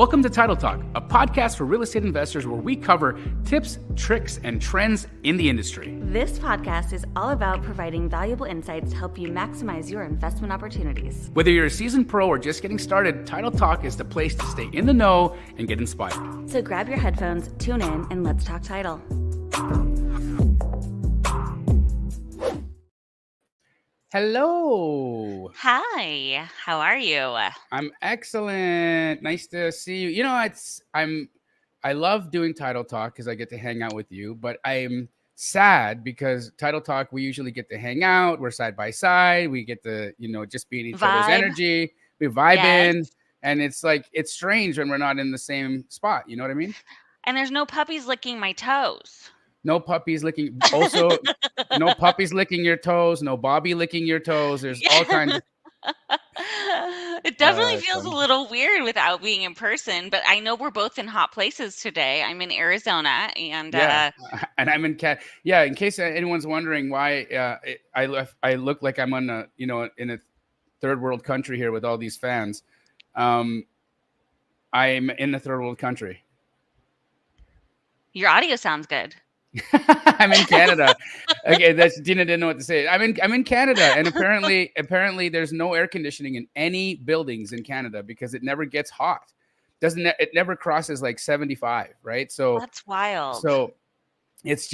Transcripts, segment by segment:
Welcome to Title Talk, a podcast for real estate investors where we cover tips, tricks, and trends in the industry. This podcast is all about providing valuable insights to help you maximize your investment opportunities. Whether you're a seasoned pro or just getting started, Title Talk is the place to stay in the know and get inspired. So grab your headphones, tune in, and let's talk title. Hello. Hi, how are you? I'm excellent. Nice to see you. You know, I love doing Title Talk because I get to hang out with you, but I'm sad because Title Talk, we usually get to hang out. We're side by side. We get to, just be in each other's energy. We vibe in. And it's like, it's strange when we're not in the same spot. You know what I mean? And there's no puppies licking my toes. No puppies licking. Also, no puppies licking your toes. No Bobby licking your toes. There's all kinds of. It definitely feels a little weird without being in person, but I know we're both in hot places today. I'm in Arizona, and and I'm in Yeah, in case anyone's wondering why I look like I'm on in a third world country here with all these fans. I'm in a third world country. Your audio sounds good. I'm in Canada. Okay, Dina didn't know what to say. I'm in Canada, and apparently there's no air conditioning in any buildings in Canada because it never gets hot. It never crosses like 75, right? So that's wild. So it's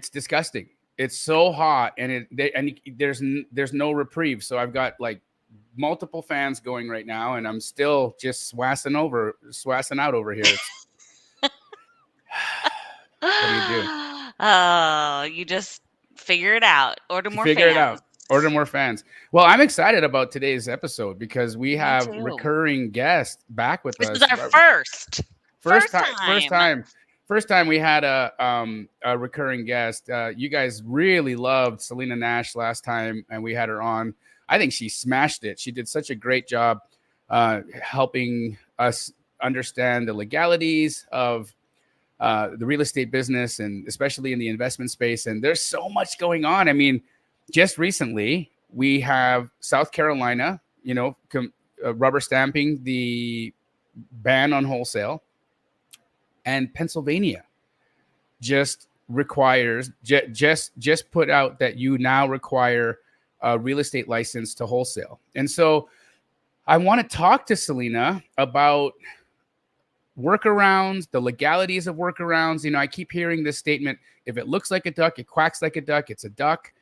disgusting. It's so hot, and there's no reprieve. So I've got like multiple fans going right now, and I'm still just swassing out over here. What do you do? Oh, you just figure it out. Order more fans. Well, I'm excited about today's episode because we have recurring guests back with us. This is our first time we had a recurring guest. You guys really loved Celena Nash last time, and we had her on. I think she smashed it. She did such a great job helping us understand the legalities of the real estate business, and especially in the investment space. And there's so much going on. I mean, just recently we have South Carolina, rubber stamping the ban on wholesale, and Pennsylvania just requires just put out that you now require a real estate license to wholesale. And so I want to talk to Celena about workarounds, the legalities of workarounds. I keep hearing this statement: if it looks like a duck, it quacks like a duck, it's a duck.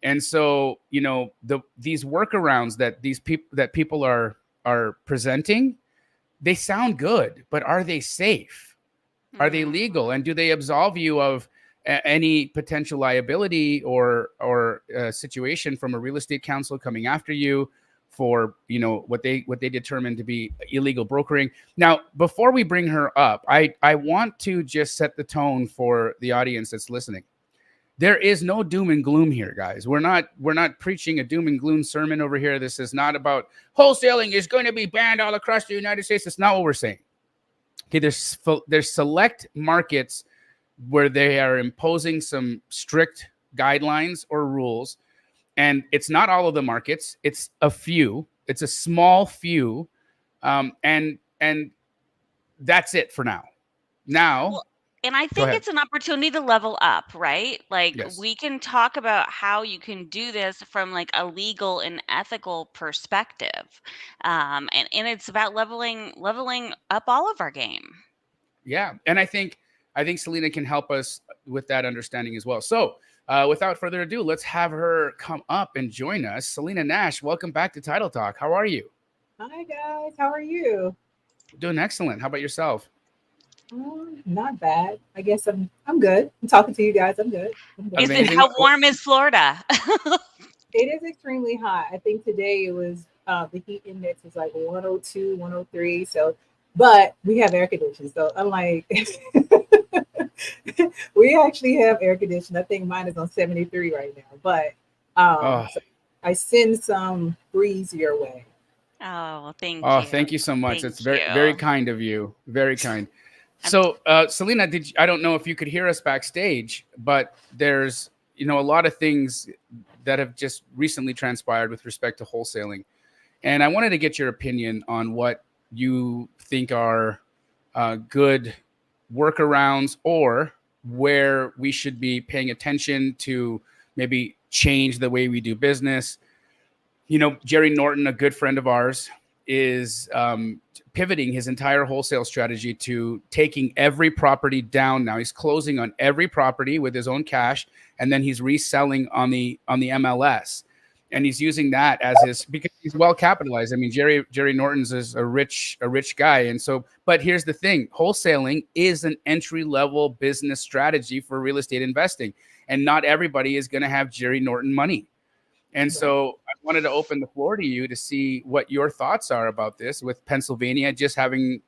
And so, these workarounds that people are presenting, they sound good, but are they safe? Are they legal? And do they absolve you of any potential liability or situation from a real estate counsel coming after you for what they determine to be illegal brokering? Now, before we bring her up, I want to just set the tone for the audience that's listening. There is no doom and gloom here, guys. We're not preaching a doom and gloom sermon over here. This is not about wholesaling is going to be banned all across the United States. That's not what we're saying. Okay, there's select markets where they are imposing some strict guidelines or rules. And it's not all of the markets. It's a few. It's a small few. And that's it for now. And I think it's an opportunity to level up, right? Like, yes. We can talk about how you can do this from like a legal and ethical perspective. And it's about leveling up all of our game. Yeah. And I think Celena can help us with that understanding as well. So without further ado, let's have her come up and join us. Celena Nash, welcome back to Title Talk. How are you? Hi, guys. How are you? Doing excellent. How about yourself? Not bad. I guess I'm good. I'm talking to you guys. I'm good. How warm is Florida? It is extremely hot. I think today it was the heat index was like 102, 103. So, but we have air conditioning. So I'm like, we actually have air conditioning. I think mine is on 73 right now. But so I send some breeze your way. Oh, thank you. Oh, thank you so much. It's very kind of you. Very kind. So, Celena, I don't know if you could hear us backstage, but there's, a lot of things that have just recently transpired with respect to wholesaling. And I wanted to get your opinion on what you think are good workarounds, or where we should be paying attention to maybe change the way we do business. Jerry Norton, a good friend of ours, is pivoting his entire wholesale strategy to taking every property down. Now he's closing on every property with his own cash, and then he's reselling on the MLS. And he's using that as his, because he's well capitalized. I mean, Jerry Norton's is a rich guy. And so, but here's the thing, wholesaling is an entry level business strategy for real estate investing. And not everybody is going to have Jerry Norton money. And so I wanted to open the floor to you to see what your thoughts are about this, with Pennsylvania just having,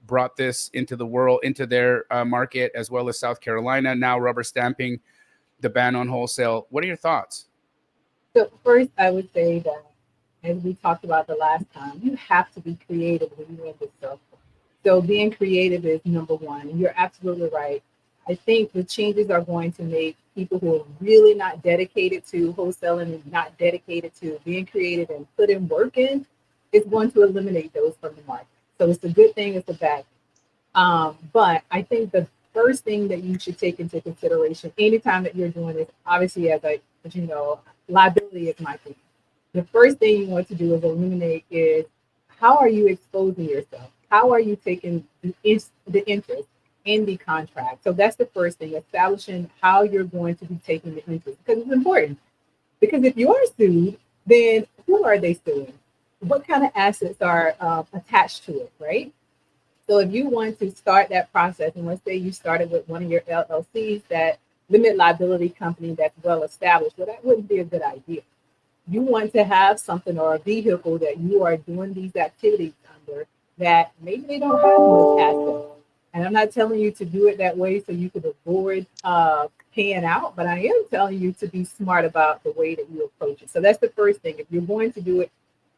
brought this into the world, into their market, as well as South Carolina now rubber stamping the ban on wholesale. What are your thoughts? So first, I would say that, as we talked about the last time, you have to be creative when you're in this circle. So being creative is number one. And you're absolutely right. I think the changes are going to make people who are really not dedicated to wholesaling and not dedicated to being creative and putting work in, is going to eliminate those from the market. So it's a good thing, it's a bad thing. But I think the first thing that you should take into consideration anytime that you're doing this, obviously, as you know, liability is my thing. The first thing you want to do is eliminate is, how are you exposing yourself? How are you taking the interest in the contract? So that's the first thing, establishing how you're going to be taking the interest, because it's important. Because if you are sued, then who are they suing? What kind of assets are attached to it, right? So if you want to start that process, and let's say you started with one of your LLCs, that limited liability company that's well established, well, that wouldn't be a good idea. You want to have something or a vehicle that you are doing these activities under that maybe they don't have much assets. And I'm not telling you to do it that way so you could avoid paying out, but I am telling you to be smart about the way that you approach it. So that's the first thing. If you're going to do it,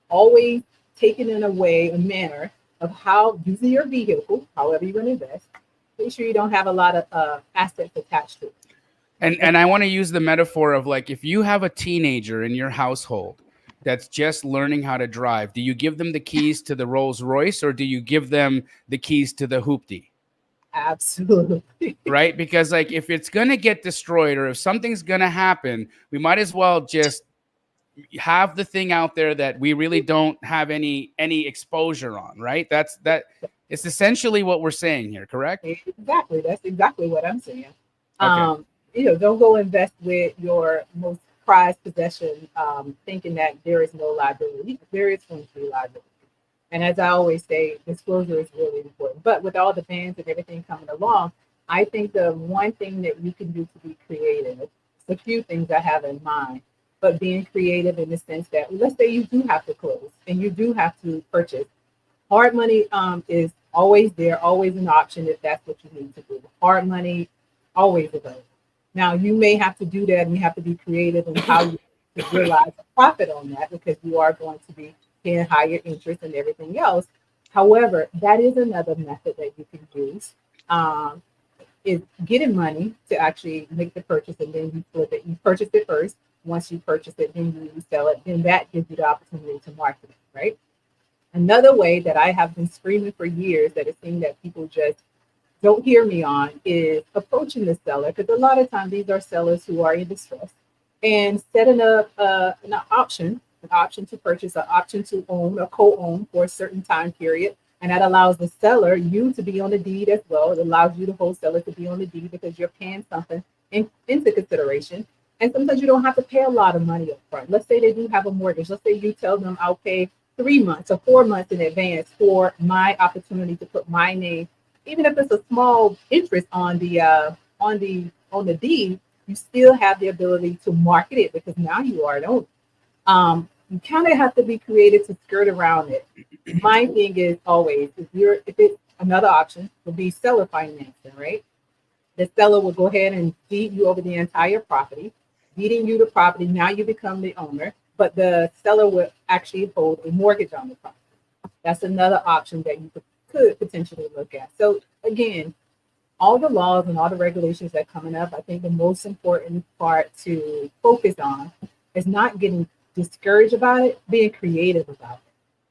always take it in a manner of how using your vehicle, however you're going to invest, make sure you don't have a lot of assets attached to it. And I want to use the metaphor of, like, if you have a teenager in your household that's just learning how to drive, do you give them the keys to the Rolls Royce, or do you give them the keys to the hoopty? Absolutely. Right? Because, like, if it's going to get destroyed or if something's going to happen, we might as well just have the thing out there that we really don't have any exposure on, right? It's essentially what we're saying here, correct? Exactly. That's exactly what I'm saying. Okay. Don't go invest with your most prized possession, thinking that there is no liability. There is going to be liability. And as I always say, disclosure is really important. But with all the bans and everything coming along, I think the one thing that you can do to be creative, it's a few things I have in mind, but being creative in the sense that, let's say you do have to close and you do have to purchase. Hard money is always there, always an option if that's what you need to do. Hard money, always available. Now, you may have to do that, and you have to be creative in how you realize a profit on that, because you are going to be paying higher interest and everything else. However, that is another method that you can use, is getting money to actually make the purchase, and then you flip it. You purchase it first. Once you purchase it, then you sell it. Then that gives you the opportunity to market it, right? Another way that I have been screaming for years, that it seems that people just don't hear me on, is approaching the seller, because a lot of times these are sellers who are in distress, and setting up an option to purchase, an option to own or co-own for a certain time period. And that allows the seller, you, to be on the deed as well. It allows you, the wholesaler, to be on the deed, because you're paying something into consideration. And sometimes you don't have to pay a lot of money up front. Let's say they do have a mortgage. Let's say you tell them, I'll pay 3 months or 4 months in advance for my opportunity to put my name. Even if it's a small interest on the deed, you still have the ability to market it, because now you are an owner. You kind of have to be creative to skirt around it. My thing is always, if it's another option, would be seller financing, right? The seller will go ahead and deed you over the entire property, deeding you the property. Now you become the owner, but the seller will actually hold a mortgage on the property. That's another option that you could potentially look at. So again, all the laws and all the regulations that are coming up, I think the most important part to focus on is not getting discouraged about it, being creative about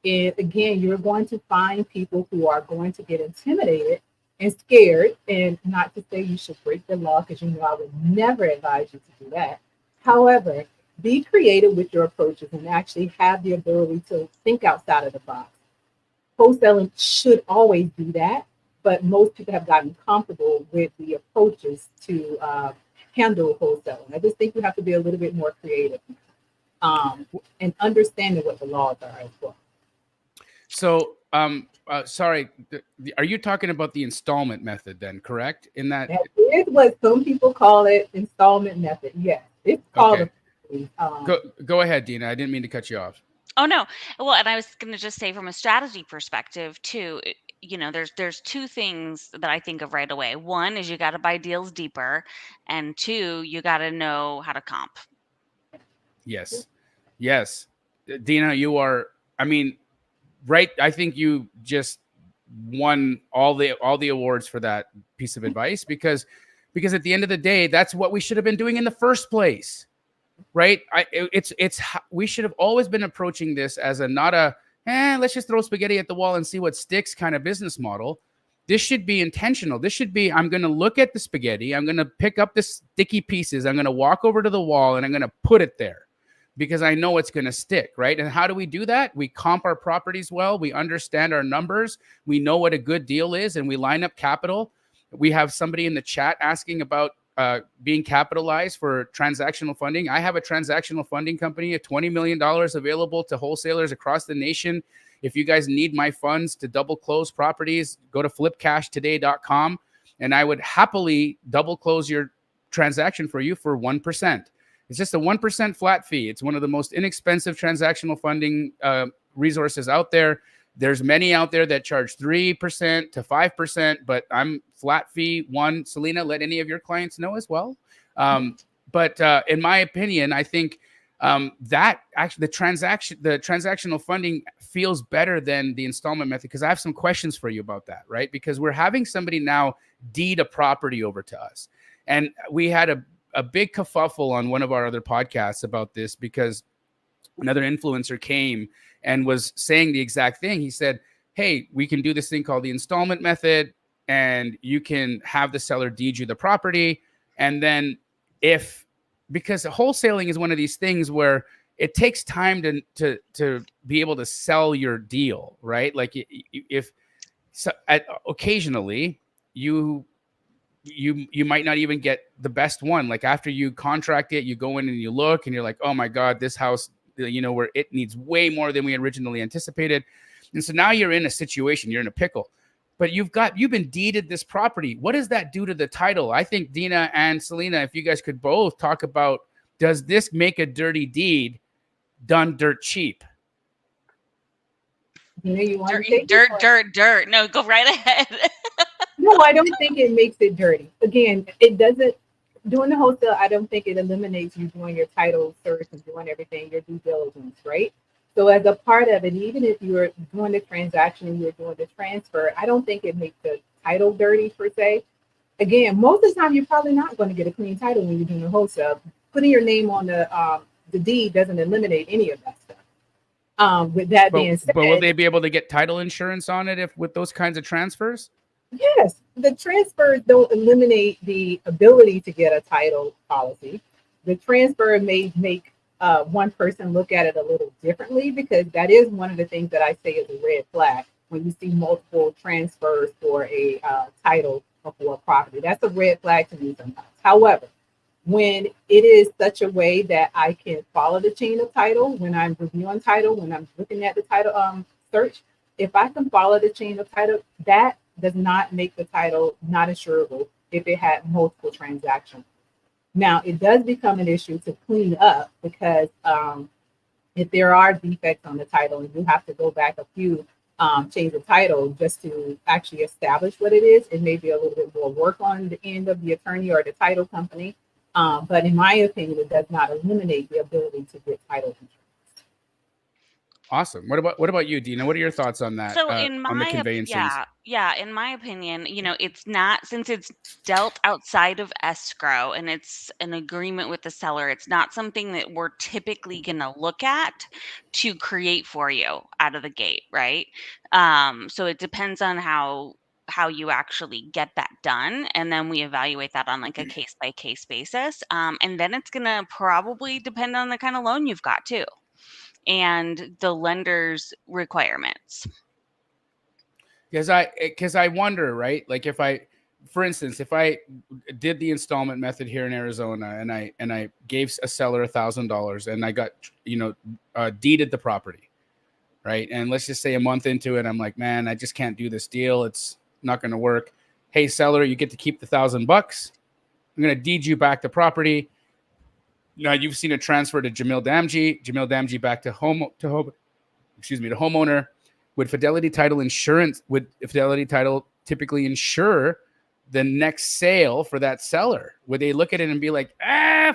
it. And again, you're going to find people who are going to get intimidated and scared. And not to say you should break the law, because you know I would never advise you to do that. However, be creative with your approaches and actually have the ability to think outside of the box. Wholesaling should always do that, but most people have gotten comfortable with the approaches to handle wholesaling. I just think you have to be a little bit more creative and understanding what the laws are as well. So, sorry, are you talking about the installment method then, correct? In that is what some people call it, installment method. Yes, it's called. Okay. Go ahead, Dina. I didn't mean to cut you off. Oh no. Well, and I was going to just say from a strategy perspective too, you know, there's two things that I think of right away. One is you got to buy deals deeper, and two, you got to know how to comp. Yes. Yes. Dina, you are, I mean, right. I think you just won all the awards for that piece of advice because at the end of the day, that's what we should have been doing in the first place. Right. We should have always been approaching this as let's just throw spaghetti at the wall and see what sticks kind of business model. This should be intentional. This should be, I'm going to look at the spaghetti. I'm going to pick up the sticky pieces. I'm going to walk over to the wall and I'm going to put it there because I know it's going to stick. Right. And how do we do that? We comp our properties well. We understand our numbers. We know what a good deal is and we line up capital. We have somebody in the chat asking about being capitalized for transactional funding. I have a transactional funding company, at $20 million available to wholesalers across the nation. If you guys need my funds to double close properties, go to flipcashtoday.com and I would happily double close your transaction for you for 1%. It's just a 1% flat fee. It's one of the most inexpensive transactional funding resources out there. There's many out there that charge 3% to 5%, but I'm flat fee 1. Celena, let any of your clients know as well. But in my opinion, I think that actually the transactional funding feels better than the installment method because I have some questions for you about that, right? Because we're having somebody now deed a property over to us. And we had a big kerfuffle on one of our other podcasts about this because another influencer came and was saying the exact thing. He said, hey, we can do this thing called the installment method and you can have the seller deed you the property. And then because wholesaling is one of these things where it takes time to be able to sell your deal, right? Like occasionally you might not even get the best one. Like after you contract it, you go in and you look and you're like, oh my God, this house, where it needs way more than we originally anticipated. And so now you're in a situation, you're in a pickle, but you've been deeded this property. What does that do to the title? I think Dina and Celena, if you guys could both talk about, does this make a dirty deed done dirt cheap? Dirt. No, go right ahead. No, I don't think it makes it dirty. Again, it doesn't. Doing the wholesale, I don't think it eliminates you doing your title search and doing everything, your due diligence, right? So as a part of it, even if you're doing the transaction and you're doing the transfer, I don't think it makes the title dirty per se. Again, most of the time, you're probably not going to get a clean title when you're doing a wholesale. Putting your name on the deed doesn't eliminate any of that stuff. With that being said, but will they be able to get title insurance on it with those kinds of transfers? Yes, the transfers don't eliminate the ability to get a title policy. The transfer may make one person look at it a little differently because that is one of the things that I say is a red flag when you see multiple transfers for a title or for a property. That's a red flag to me sometimes. However, when it is such a way that I can follow the chain of title, when I'm reviewing title, when I'm looking at the title search, if I can follow the chain of title, that does not make the title not insurable if it had multiple transactions. Now, it does become an issue to clean up because if there are defects on the title and you have to go back a few chains of title just to actually establish what it is, it may be a little bit more work on the end of the attorney or the title company. But in my opinion, it does not eliminate the ability to get title insurance. Awesome. What about you, Dina? What are your thoughts on that? So On the conveyancings? in my opinion, it's not, since it's dealt outside of escrow and it's an agreement with the seller, it's not something that we're typically going to look at to create for you out of the gate, right? So it depends on how you actually get that done, and then we evaluate that on like a case by case basis. And then it's going to probably depend on the kind of loan you've got too, and the lender's requirements. Because I wonder, right? Like for instance, if I did the installment method here in Arizona and I gave a seller $1,000 and I got, deeded the property, right? And let's just say a month into it, I'm like, man, I just can't do this deal. It's not going to work. Hey, seller, you get to keep the $1,000. I'm going to deed you back the property. Now you've seen a transfer to Jamil Damji back to homeowner. Would Fidelity Title typically insure the next sale for that seller? Would they look at it and be like,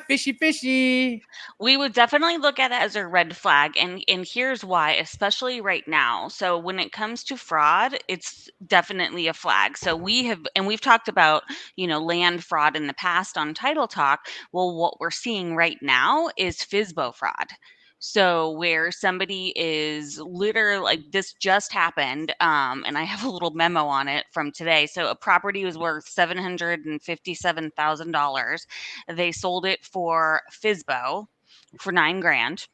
fishy? We would definitely look at it as a red flag. And here's why, especially right now. So when it comes to fraud, it's definitely a flag. So we've talked about, land fraud in the past on Title Talk. Well, what we're seeing right now is FSBO fraud. So where somebody is literally, like, this just happened, and I have a little memo on it from today. So a property was worth $757,000. They sold it for FSBO for $9,000.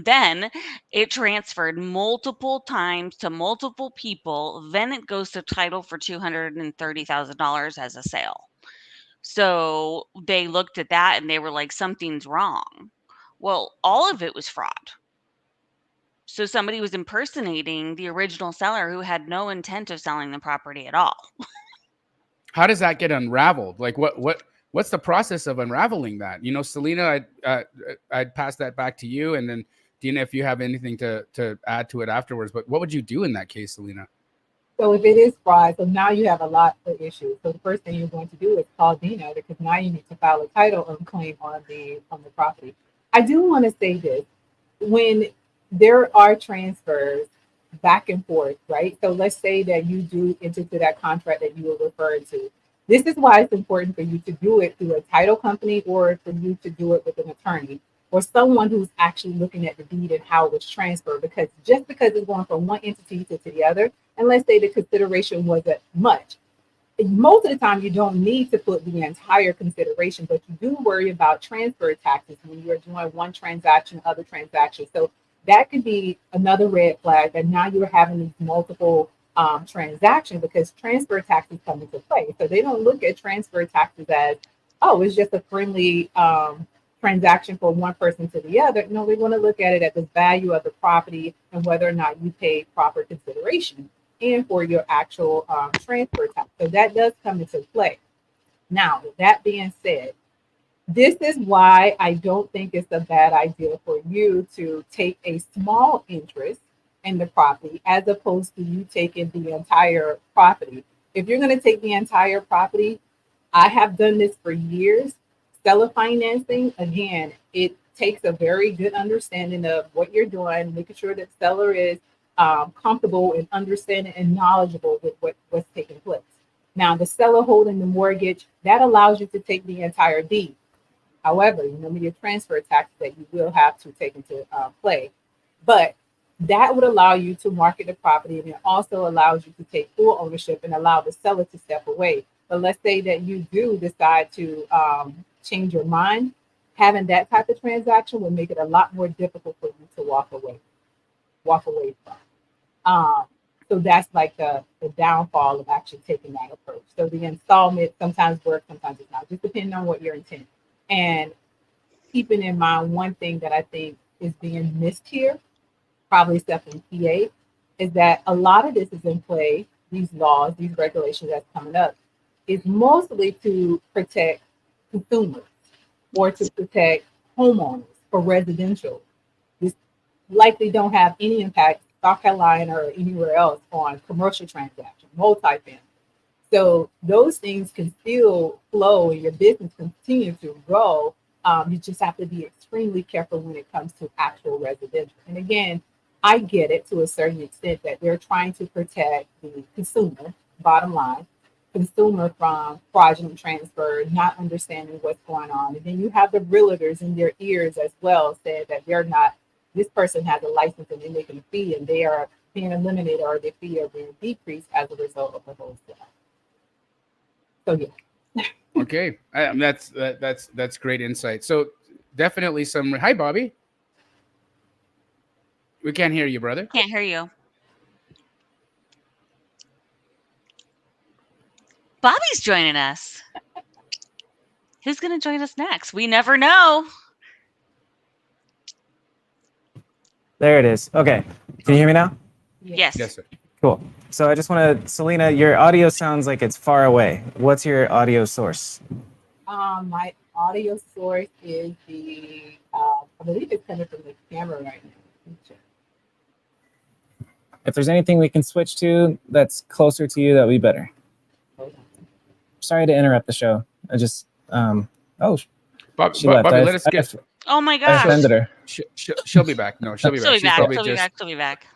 Then it transferred multiple times to multiple people. Then it goes to title for $230,000 as a sale. So they looked at that and they were like, something's wrong. Well, all of it was fraud. So somebody was impersonating the original seller who had no intent of selling the property at all. How does that get unraveled? Like what's the process of unraveling that? Celena, I'd pass that back to you, and then Dina, if you have anything to add to it afterwards. But what would you do in that case, Celena? So if it is fraud, so now you have a lot of issues. So the first thing you're going to do is call Dina, because now you need to file a title claim on the property. I do want to say this: when there are transfers back and forth, right? So let's say that you do enter into that contract that you were referring to. This is why it's important for you to do it through a title company, or for you to do it with an attorney or someone who's actually looking at the deed and how it was transferred. Because just because it's going from one entity to the other, and let's say the consideration wasn't much, most of the time you don't need to put the entire consideration, but you do worry about transfer taxes when you're doing one transaction, other transactions. So that could be another red flag, that now you're having these multiple transactions, because transfer taxes come into play. So they don't look at transfer taxes as, oh, it's just a friendly transaction for one person to the other. No, they want to look at it at the value of the property and whether or not you paid proper consideration and for your actual transfer tax. So that does come into play. Now, with that being said, this is why I don't think it's a bad idea for you to take a small interest in the property as opposed to you taking the entire property. If you're going to take the entire property, I have done this for years. Seller financing, again, it takes a very good understanding of what you're doing, making sure that seller is comfortable and understanding and knowledgeable with what's taking place. Now, the seller holding the mortgage, that allows you to take the entire deed. However, your transfer tax that you will have to take into play. But that would allow you to market the property, and it also allows you to take full ownership and allow the seller to step away. But let's say that you do decide to change your mind, having that type of transaction will make it a lot more difficult for you to walk away from. So that's like the downfall of actually taking that approach. So the installment sometimes works, sometimes it's not, just depending on what your intent. And keeping in mind, one thing that I think is being missed here, probably except in PA, is that a lot of this is in play, these laws, these regulations that's coming up, is mostly to protect consumers or to protect homeowners for residential. This likely don't have any impact, South Carolina or anywhere else, on commercial transactions, multifamily. So those things can still flow and your business continue to grow You just have to be extremely careful when it comes to actual residential. And again, I get it to a certain extent that they're trying to protect the consumer, bottom line, consumer from fraudulent transfer, not understanding what's going on. And then you have the realtors in their ears as well, saying that they're not, this person has a license and they're making a fee and they are being eliminated or their fee are being decreased as a result of the wholesale. So yeah. Okay, that's great insight. So definitely some. Hi, Bobby. We can't hear you, brother. Can't hear you. Bobby's joining us. Who's going to join us next? We never know. There it is. Okay. Can you hear me now? Yes. Yes, sir. Cool. So I just want to, Celena, your audio sounds like it's far away. What's your audio source? My audio source is I believe it's coming from the camera right now. If there's anything we can switch to that's closer to you, that would be better. Hold on. Sorry to interrupt the show. I just, Bobby, she left. let us get. Oh my I gosh. offended her. She'll be back. No, she'll be back. She'll be back.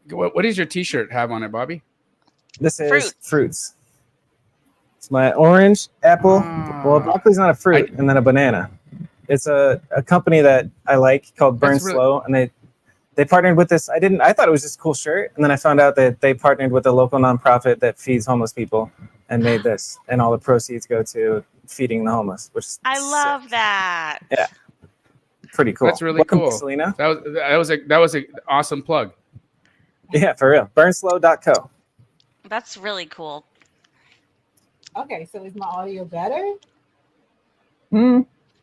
What does your T-shirt have on it, Bobby? This is fruits. It's my orange, apple. Well, broccoli's not a fruit, and then a banana. It's a company that I like called Burn Slow, and they partnered with this. I thought it was just a cool shirt, and then I found out that they partnered with a local nonprofit that feeds homeless people and made this, and all the proceeds go to feeding the homeless, which is I love that. Yeah. Pretty cool. That's really Welcome, cool. Celena. That was an awesome plug. Yeah, for real. Burnslow.co. That's really cool. Okay, so is my audio better?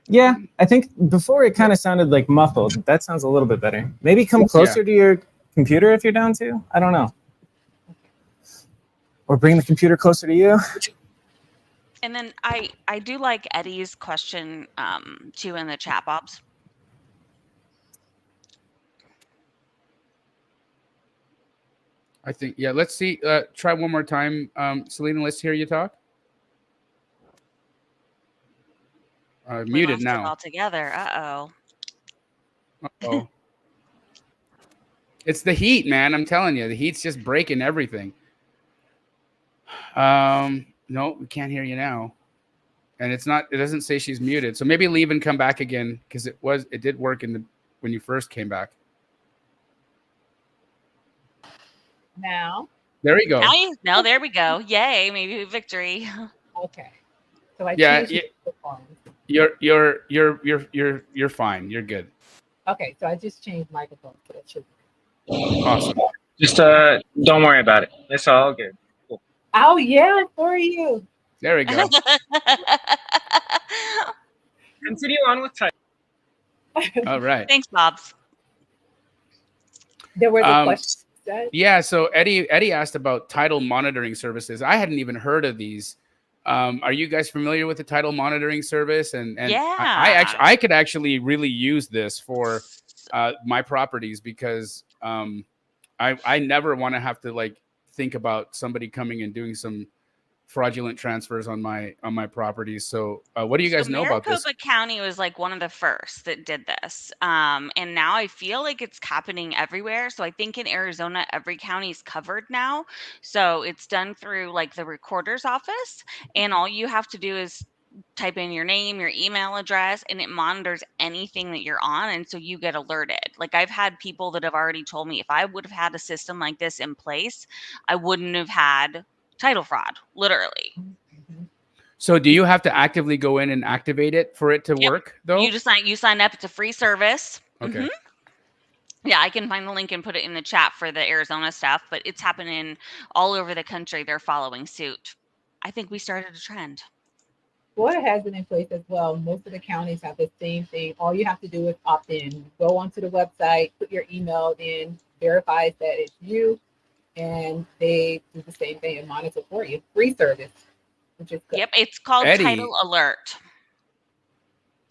Yeah, I think before it kind of sounded like muffled. That sounds a little bit better. Maybe come closer to your computer if you're down to. I don't know. Or bring the computer closer to you. And then I do like Eddie's question too in the chat, Bobs. I think, yeah, let's see. Try one more time. Celena, let's hear you talk. Muted now. All together. Uh-oh. Uh-oh. It's the heat, man. I'm telling you, the heat's just breaking everything. No, we can't hear you now. And it doesn't say she's muted. So maybe leave and come back again, because it did work when you first came back. Now. There we go. No, there we go. Yay, maybe victory. Okay. So You're fine. You're good. Okay, so I just changed microphone. So that should Awesome. Just don't worry about it. It's all good. Cool. Oh yeah, for you. There we go. Continue on with type. All right. Thanks, Bobs. There was a question. Yeah, so Eddie asked about title monitoring services. I hadn't even heard of these. Are you guys familiar with the title monitoring service? And yeah, I could actually really use this for my properties, because I never want to have to think about somebody coming and doing some fraudulent transfers on my properties. So what do you guys know about this? Maricopa County was one of the first that did this. And now I feel like it's happening everywhere. So I think in Arizona, every county is covered now. So it's done through the recorder's office. And all you have to do is type in your name, your email address, and it monitors anything that you're on. And so you get alerted. I've had people that have already told me if I would have had a system like this in place, I wouldn't have had title fraud, literally. So do you have to actively go in and activate it for it to work, though? You sign up. It's a free service. Okay. Mm-hmm. Yeah, I can find the link and put it in the chat for the Arizona stuff, but it's happening all over the country. They're following suit. I think we started a trend. Florida has it in place as well. Most of the counties have the same thing. All you have to do is opt in. Go onto the website, put your email in, verifies that it's you, and they do the same thing and monitor for you. Free service, which is good. Yep, it's called Title Alert.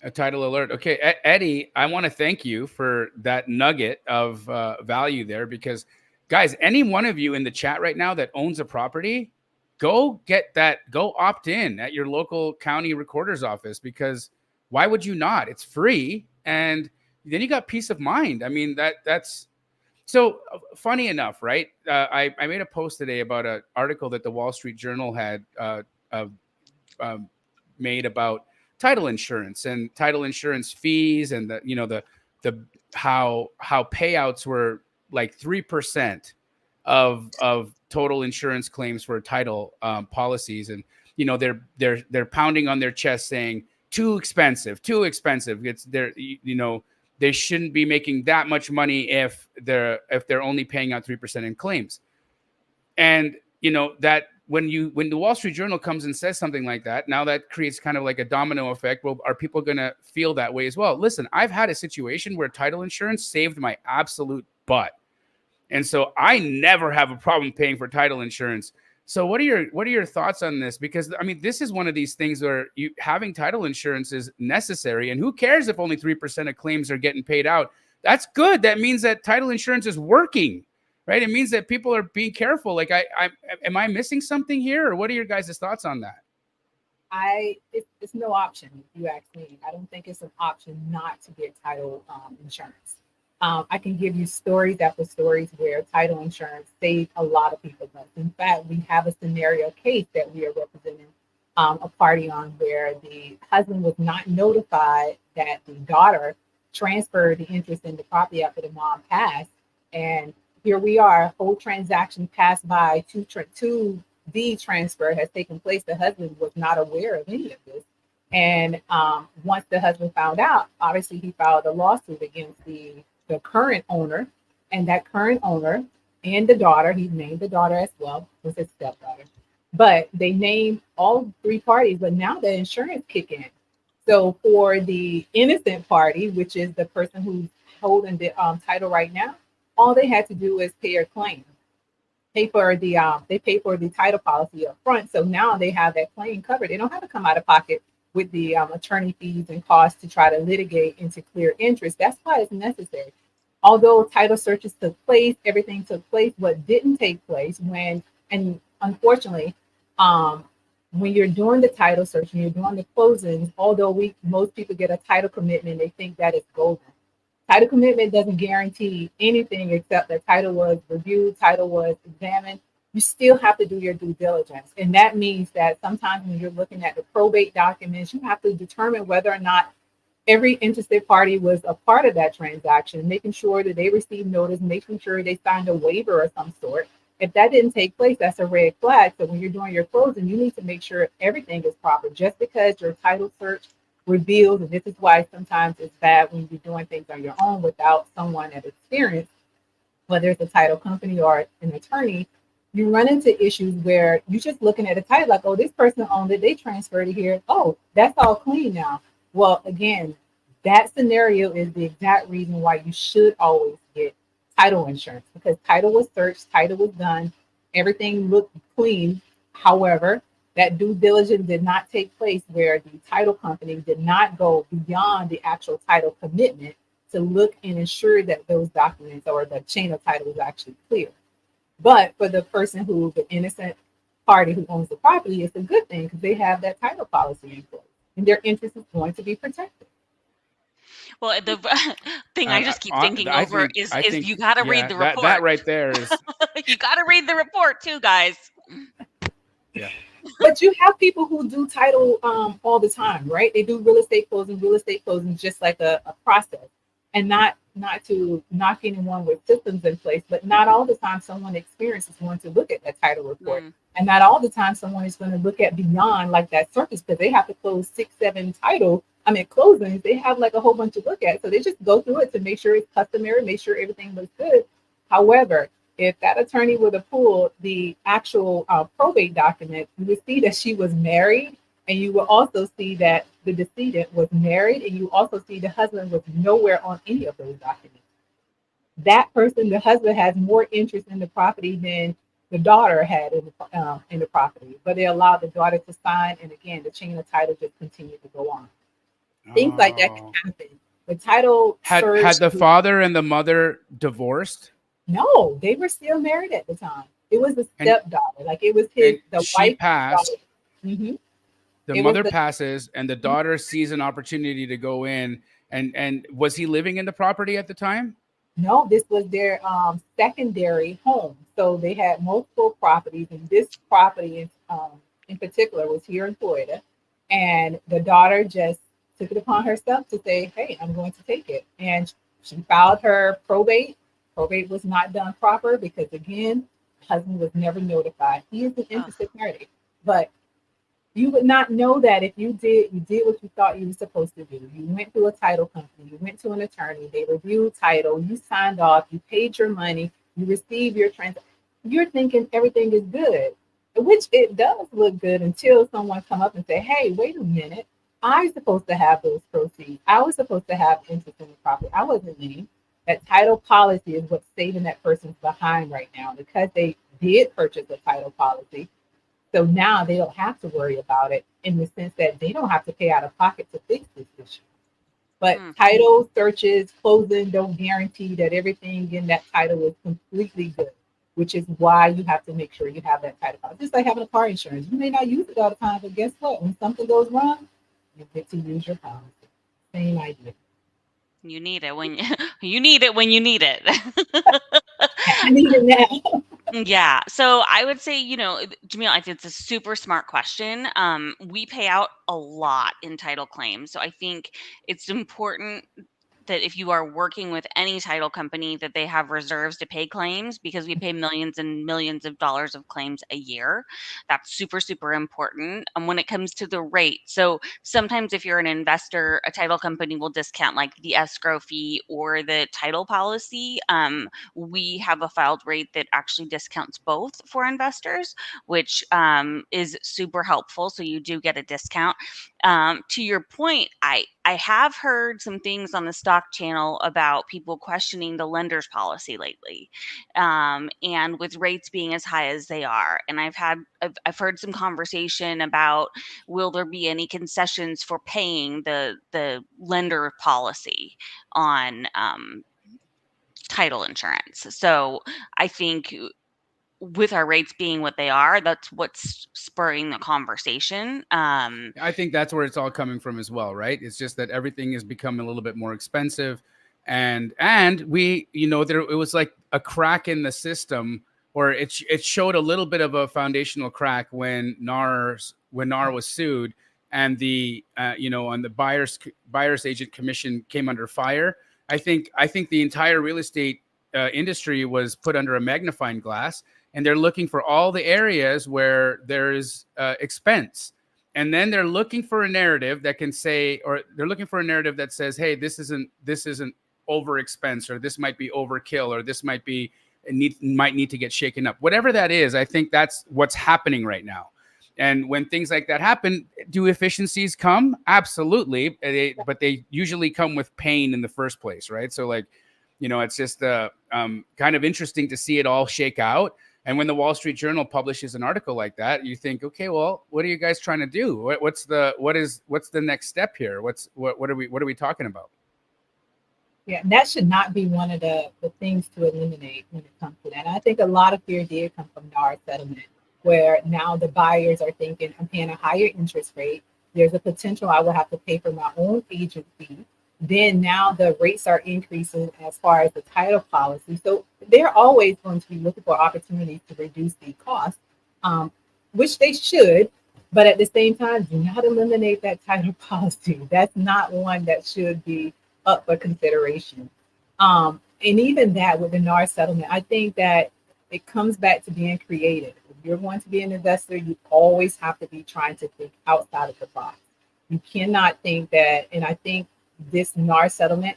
A title alert. Okay, Eddie, I want to thank you for that nugget of value there, because, guys, any one of you in the chat right now that owns a property, go opt in at your local county recorder's office, because Why would you not? It's free. And then you got peace of mind. I mean, that's so funny enough, right? I made a post today about an article that the Wall Street Journal had made about title insurance and title insurance fees, and the how payouts were like 3% of total insurance claims for title policies, and they're pounding on their chest saying too expensive. It's they shouldn't be making that much money if they're only paying out 3% in claims. And that when the Wall Street Journal comes and says something like that, now that creates kind of like a domino effect. Well, are people going to feel that way as well? Listen, I've had a situation where title insurance saved my absolute butt. And so I never have a problem paying for title insurance. So what are your thoughts on this? Because I mean, this is one of these things where having title insurance is necessary, and who cares if only 3% of claims are getting paid out? That's good. That means that title insurance is working, right? It means that people are being careful. Like, am I missing something here, or what are your guys' thoughts on that? It's no option. If you ask me, I don't think it's an option not to get title insurance. I can give you stories after stories where title insurance saved a lot of people's lives. In fact, we have a scenario case that we are representing a party on where the husband was not notified that the daughter transferred the interest in the property after the mom passed. And here we are, whole transaction passed by, two deed transfer has taken place. The husband was not aware of any of this. And once the husband found out, obviously he filed a lawsuit against the current owner, and that current owner and the daughter, he named the daughter as well, was his stepdaughter, but they named all three parties, but now the insurance kick in. So for the innocent party, which is the person who's holding the title right now, all they had to do is pay a claim, they pay for the title policy up front. So now they have that claim covered. They don't have to come out of pocket with the attorney fees and costs to try to litigate and to clear interest. That's why it's necessary. Although title searches took place, everything took place, what didn't take place and unfortunately, when you're doing the title search and you're doing the closings, although most people get a title commitment, they think that it's golden. Title commitment doesn't guarantee anything except that title was reviewed, title was examined. You still have to do your due diligence. And that means that sometimes when you're looking at the probate documents, you have to determine whether or not every interested party was a part of that transaction, making sure that they received notice, making sure they signed a waiver of some sort. If that didn't take place, that's a red flag. So when you're doing your closing, you need to make sure everything is proper. Just because your title search reveals, and this is why sometimes it's bad when you're doing things on your own without someone at experience, whether it's a title company or an attorney, you run into issues where you're just looking at a title like, oh, this person owned it, they transferred it here. Oh, that's all clean now. Well, again, that scenario is the exact reason why you should always get title insurance, because title was searched, title was done, everything looked clean. However, that due diligence did not take place where the title company did not go beyond the actual title commitment to look and ensure that those documents or the chain of title was actually clear. But for the person who, the innocent party who owns the property, it's a good thing because they have that title policy in place and their interest is going to be protected. Well, the thing I just keep thinking over is you got to read the report. That right there is. You got to read the report too, guys. Yeah. But you have people who do title all the time, right? They do real estate closing just like a process. And not to knock anyone with systems in place, but not all the time someone experienced is going to look at that title report. And not all the time someone is going to look at beyond like that surface, because they have to close 6-7 closings. They have like a whole bunch to look at. So they just go through it to make sure it's customary, make sure everything looks good. However, if that attorney would have pulled the actual probate document, you would see that she was married, and you will also see that the decedent was married, and you also see the husband was nowhere on any of those documents. That person, the husband, has more interest in the property than the daughter had in the property, but they allowed the daughter to sign, and again, the chain of title just continued to go on. Things like that can happen. The title had the father and the mother divorced? No, they were still married at the time. It was a stepdaughter, like it was the wife. Passed. Mm-hmm. The mother passes, and the daughter sees an opportunity to go in. And was he living in the property at the time? No, this was their secondary home. So they had multiple properties, and this property in particular was here in Florida. And the daughter just took it upon herself to say, hey, I'm going to take it. And she filed her probate. Probate was not done proper because, again, husband was never notified. He is an interested party. But you would not know that if you did what you thought you were supposed to do. You went through a title company, you went to an attorney, they reviewed title, you signed off, you paid your money, you received your transaction. You're thinking everything is good, which it does look good until someone come up and say, hey, wait a minute, I was supposed to have those proceeds. I was supposed to have interest in the property. I wasn't named. That title policy is what's saving that person's behind right now because they did purchase a title policy. So now they don't have to worry about it in the sense that they don't have to pay out of pocket to fix this issue. But title searches, closing don't guarantee that everything in that title is completely good, which is why you have to make sure you have that title policy. Just like having a car insurance. You may not use it all the time, but guess what? When something goes wrong, you get to use your policy. Same idea. You need it when you need it when you need it. I need it now. Yeah. So I would say, Jamil, I think it's a super smart question. We pay out a lot in title claims. So I think it's important that if you are working with any title company that they have reserves to pay claims because we pay millions and millions of dollars of claims a year. That's super, super important. And when it comes to the rate, so sometimes if you're an investor, a title company will discount like the escrow fee or the title policy. We have a filed rate that actually discounts both for investors, which is super helpful. So you do get a discount. To your point, I have heard some things on the stock channel about people questioning the lender's policy lately, and with rates being as high as they are. And I've heard some conversation about will there be any concessions for paying the lender policy on title insurance. So I think with our rates being what they are, that's what's spurring the conversation. I think that's where it's all coming from as well, right? It's just that everything has become a little bit more expensive, and we, it was like a crack in the system, or it showed a little bit of a foundational crack when NAR was sued, and the on the buyer's agent commission came under fire. I think the entire real estate industry was put under a magnifying glass. And they're looking for all the areas where there's expense. And then they're looking for a narrative that can say, or they're looking for a narrative that says, hey, this isn't over expense, or this might be overkill, or this might need to get shaken up. Whatever that is, I think that's what's happening right now. And when things like that happen, do efficiencies come? Absolutely. But they usually come with pain in the first place, right? So it's just kind of interesting to see it all shake out. And when the Wall Street Journal publishes an article like that, you think, okay, well, what are you guys trying to do? What's the next step here? What are we talking about? Yeah, and that should not be one of the things to eliminate when it comes to that. And I think a lot of fear did come from NAR settlement, where now the buyers are thinking, I'm paying a higher interest rate. There's a potential I will have to pay for my own agent fee. Then now the rates are increasing as far as the title policy. So they're always going to be looking for opportunities to reduce the cost, which they should. But at the same time, do not eliminate that title policy. That's not one that should be up for consideration. And even that with the NAR settlement, I think that it comes back to being creative. If you're going to be an investor, you always have to be trying to think outside of the box. You cannot think that, and I think this NAR settlement,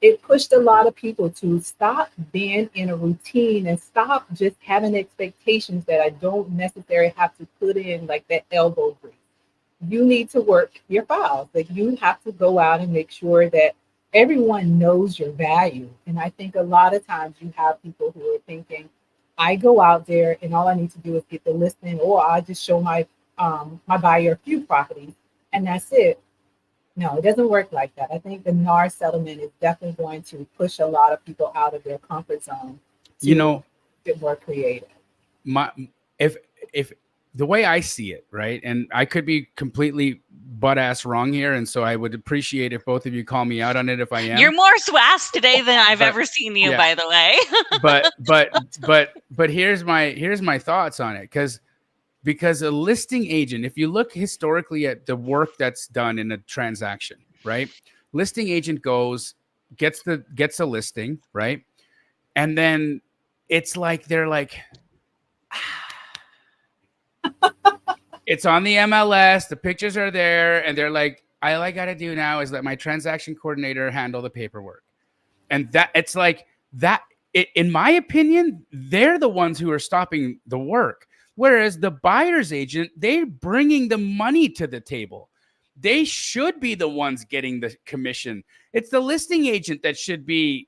it pushed a lot of people to stop being in a routine and stop just having expectations that I don't necessarily have to put in like that elbow grease. You need to work your files. Like you have to go out and make sure that everyone knows your value. And I think a lot of times you have people who are thinking, I go out there and all I need to do is get the listing, or I'll just show my buyer a few properties and that's it. No, it doesn't work like that. I think the NAR settlement is definitely going to push a lot of people out of their comfort zone to get more creative. If the way I see it, right? And I could be completely butt ass wrong here, and so I would appreciate if both of you call me out on it if I am. You're more swass today than I've ever seen you, by the way. but here's my thoughts on it, because a listing agent, if you look historically at the work that's done in a transaction, right? Listing agent gets a listing, right? And then it's like they're like, it's on the MLS, the pictures are there, and they're like, all I got to do now is let my transaction coordinator handle the paperwork. And that it's like that, in my opinion, they're the ones who are stopping the work. Whereas the buyer's agent, they're bringing the money to the table. They should be the ones getting the commission. It's the listing agent that should be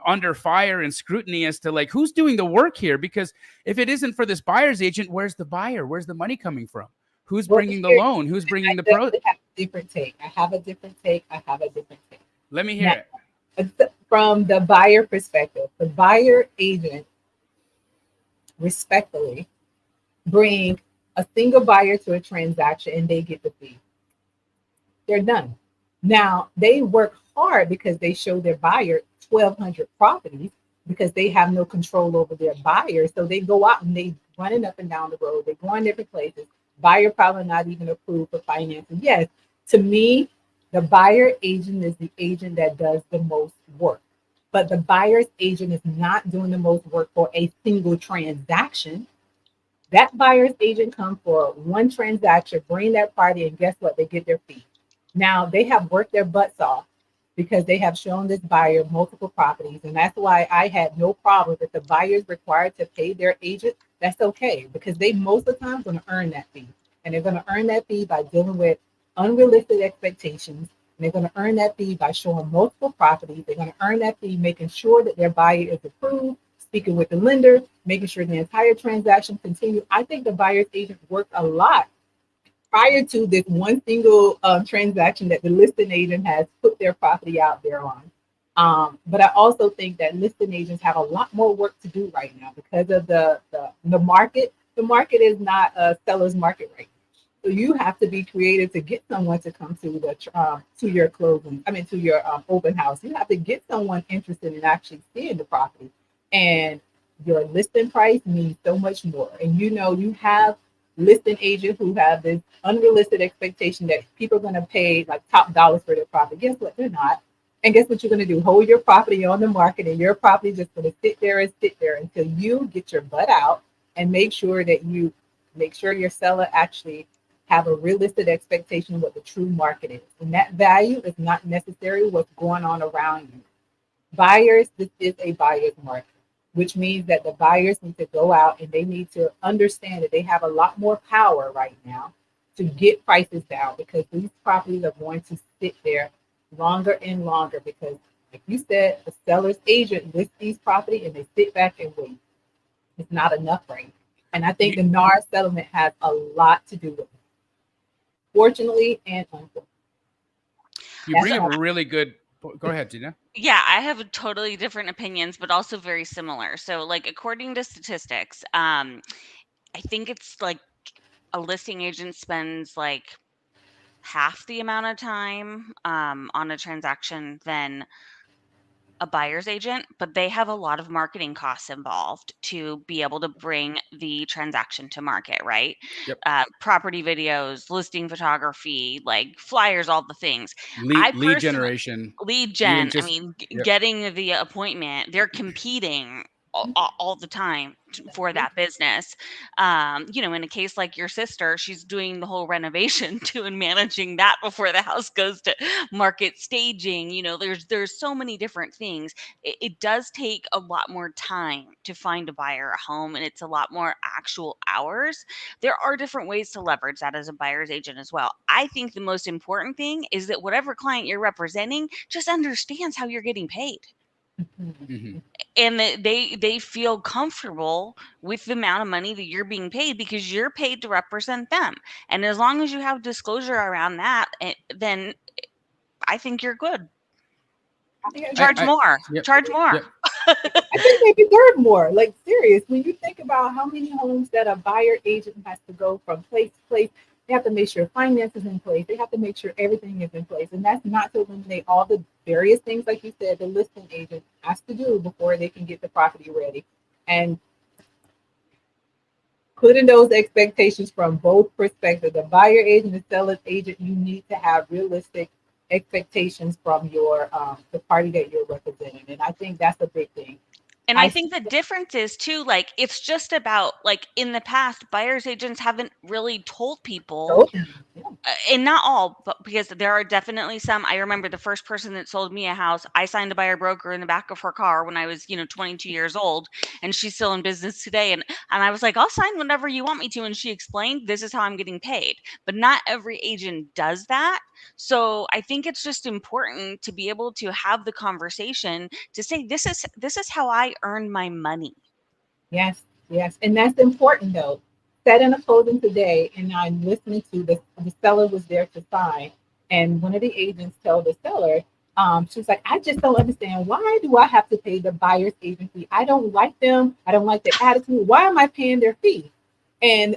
under fire and scrutiny as to like who's doing the work here, because if it isn't for this buyer's agent, where's the buyer? Where's the money coming from? Who's bringing the loan? Who's bringing the pro? I have a different take. Let me hear it. From the buyer perspective, the buyer agent respectfully bring a single buyer to a transaction and they get the fee. They're done. Now they work hard because they show their buyer 1,200 properties because they have no control over their buyers. So they go out and they running up and down the road. They go in different places. Buyer probably not even approved for financing. Yes, to me, the buyer agent is the agent that does the most work. But the buyer's agent is not doing the most work for a single transaction. That buyer's agent comes for one transaction, bring that party, and guess what? They get their fee. Now, they have worked their butts off because they have shown this buyer multiple properties. And that's why I had no problem if the buyer is required to pay their agent. That's okay, because they most of the time going to earn that fee. And they're going to earn that fee by dealing with unrealistic expectations. And they're going to earn that fee by showing multiple properties. They're going to earn that fee making sure that their buyer is approved, speaking with the lender, making sure the entire transaction continues. I think the buyer's agent worked a lot prior to this one single transaction that the listing agent has put their property out there on. But I also think that listing agents have a lot more work to do right now because of the market. The market is not a seller's market right now. So you have to be creative to get someone to come to your closing. I mean, to your open house. You have to get someone interested in actually seeing the property. And your listing price means so much more. And you have listing agents who have this unrealistic expectation that people are going to pay like top dollars for their property. Guess what? They're not. And guess what you're going to do? Hold your property on the market, and your property is just going to sit there until you get your butt out and make sure your seller actually have a realistic expectation of what the true market is. And that value is not necessarily what's going on around you. Buyers, this is a buyer's market, which means that the buyers need to go out and they need to understand that they have a lot more power right now to get prices down, because these properties are going to sit there longer and longer because, like you said, the seller's agent lists these properties and they sit back and wait. It's not enough right now. And I think the NAR settlement has a lot to do with it. Fortunately and unfortunately. You bring up a really good. Go ahead, Gina. Yeah, I have totally different opinions, but also very similar. So, like, according to statistics, I think it's like a listing agent spends like half the amount of time on a transaction than a buyer's agent, but they have a lot of marketing costs involved to be able to bring the transaction to market, right? Yep. Property videos, listing photography, like flyers, all the things. Lead generation. Lead gen. Getting the appointment. They're competing all the time for that business. In a case like your sister, she's doing the whole renovation too and managing that before the house goes to market staging. There's so many different things. It does take a lot more time to find a buyer a home, and it's a lot more actual hours. There are different ways to leverage that as a buyer's agent as well. I think the most important thing is that whatever client you're representing just understands how you're getting paid. Mm-hmm. And that they feel comfortable with the amount of money that you're being paid because you're paid to represent them. And as long as you have disclosure around that, then I think you're good. Charge more. Yep. Charge more. Yep. I think they deserve more. Like, serious. When you think about how many homes that a buyer agent has to go from place to place, they have to make sure finance is in place. They have to make sure everything is in place. And that's not to eliminate all the various things, like you said, the listing agent has to do before they can get the property ready. And putting those expectations from both perspectives, the buyer agent and seller agent, you need to have realistic expectations from your the party that you're representing. And I think that's a big thing. And I think the difference is too, like, it's just about, like, in the past, buyer's agents haven't really told people, and not all, but because there are definitely some. I remember the first person that sold me a house, I signed a buyer broker in the back of her car when I was, 22 years old, and she's still in business today. And I was like, I'll sign whenever you want me to. And she explained, this is how I'm getting paid. But not every agent does that. So I think it's just important to be able to have the conversation to say, this is how I earn my money. Yes. And that's important though. Sat in a closing today and I'm listening to the seller was there to sign. And one of the agents told the seller, she was like, I just don't understand. Why do I have to pay the buyer's agent fee? I don't like them. I don't like their attitude. Why am I paying their fee? And